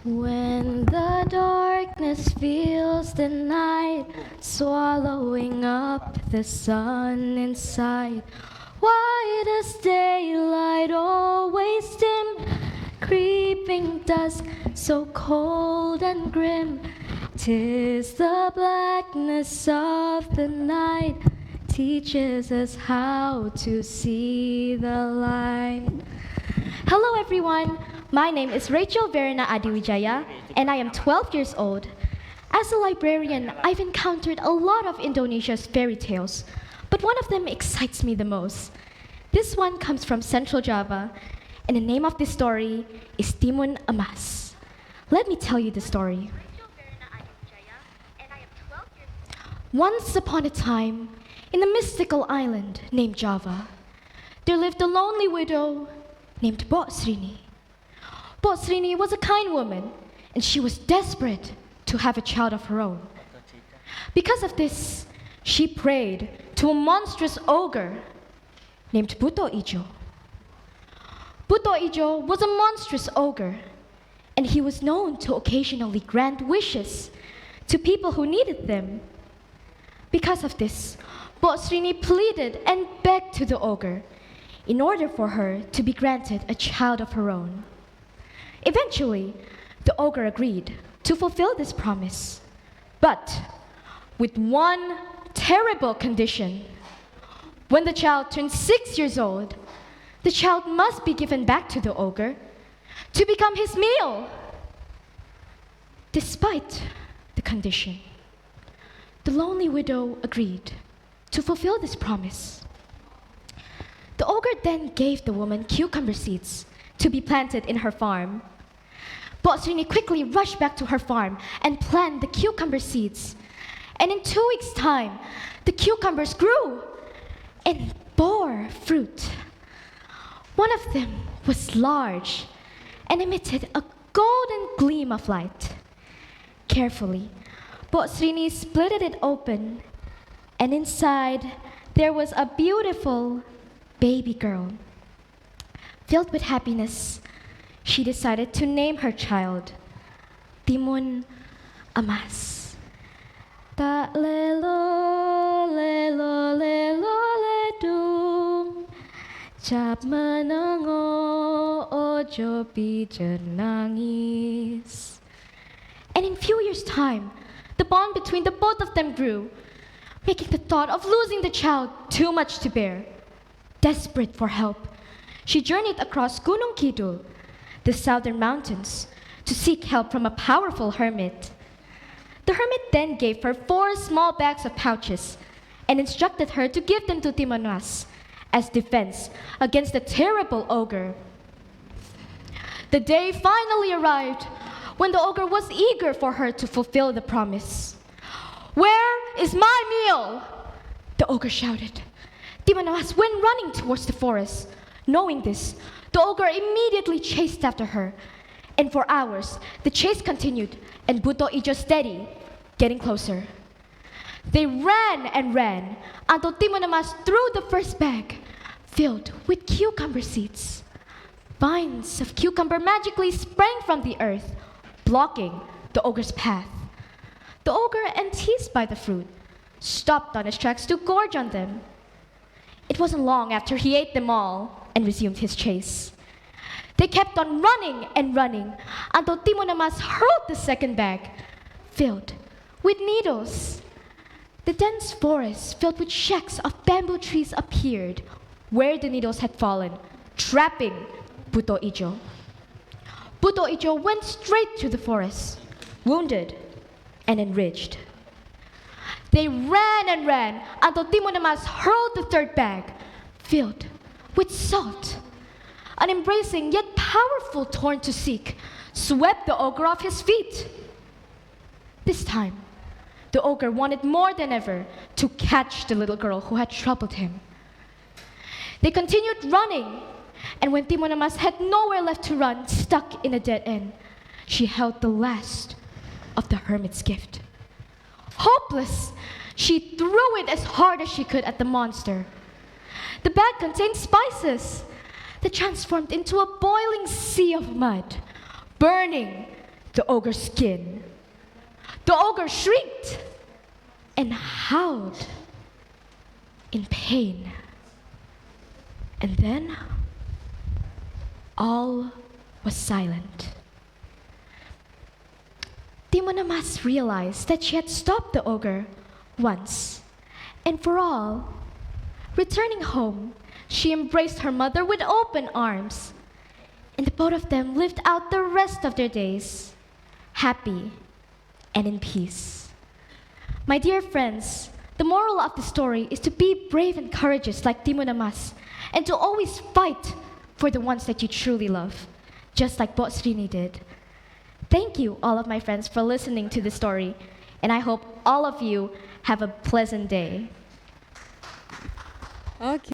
When the darkness fills the night, swallowing up the sun inside, why does daylight always dim? Creeping dusk, so cold and grim. 'Tis the blackness of the night teaches us how to see the light. Hello everyone, my name is Rachel Verena Adiwijaya and I am 12 years old. As a librarian, I've encountered a lot of Indonesia's fairy tales, but one of them excites me the most. This one comes from Central Java, and the name of this story is Timun Emas. Let me tell you the story. Once upon a time, in a mystical island named Java, there lived a lonely widow named Bok Srini. Bok Srini was a kind woman, and she was desperate to have a child of her own. Because of this, she prayed to a monstrous ogre named Buto Ijo. Buto Ijo was a monstrous ogre, and he was known to occasionally grant wishes to people who needed them. Because of this, Bok Srini pleaded and begged to the ogre in order for her to be granted a child of her own. Eventually, the ogre agreed to fulfill this promise, but with one terrible condition. When the child turned 6 years old, the child must be given back to the ogre to become his meal. Despite the condition, the lonely widow agreed to fulfill this promise. The ogre then gave the woman cucumber seeds to be planted in her farm. Bok Srini quickly rushed back to her farm and planted the cucumber seeds. And in 2 weeks' time, the cucumbers grew and bore fruit. One of them was large and emitted a golden gleam of light. Carefully, Bok Srini split it open, and inside there was a beautiful baby girl. Filled with happiness, she decided to name her child Timun Emas. Tak lelo lelo lelo ledung, cap menengo ojo pijer nangis. And in few years' time, the bond between the both of them grew, making the thought of losing the child too much to bear. Desperate for help, she journeyed across Gunung Kidul, the southern mountains, to seek help from a powerful hermit. The hermit then gave her 4 small bags of pouches and instructed her to give them to Timun Emas as defense against the terrible ogre. The day finally arrived when the ogre was eager for her to fulfill the promise. "Where is my meal?" the ogre shouted. Timun Emas went running towards the forest. Knowing this, the ogre immediately chased after her. And for hours, the chase continued, and Buto Ijo steady, getting closer. They ran and ran until Timun Emas threw the first bag, filled with cucumber seeds. Vines of cucumber magically sprang from the earth, blocking the ogre's path. The ogre, enticed by the fruit, stopped on his tracks to gorge on them. It wasn't long after he ate them all and resumed his chase. They kept on running and running until Timun Emas hurled the second bag, filled with needles. The dense forest filled with shacks of bamboo trees appeared where the needles had fallen, trapping Buto Ijo. Buto Ijo went straight to the forest, wounded and enraged. They ran and ran until Timun Emas hurled the third bag, filled with salt. An embracing yet powerful thorn to seek swept the ogre off his feet. This time, the ogre wanted more than ever to catch the little girl who had troubled him. They continued running, and when Timun Emas had nowhere left to run, stuck in a dead end, she held the last of the hermit's gift. Hopeless, she threw it as hard as she could at the monster. The bag contained spices that transformed into a boiling sea of mud, burning the ogre's skin. The ogre shrieked and howled in pain. And then all was silent. Timonamas realized that she had stopped the ogre once and for all. Returning home, she embraced her mother with open arms, and the both of them lived out the rest of their days, happy and in peace. My dear friends, the moral of the story is to be brave and courageous like Timonamas, and to always fight for the ones that you truly love, just like Bosrini did. Thank you, all of my friends, for listening to this story, and I hope all of you have a pleasant day. Okay.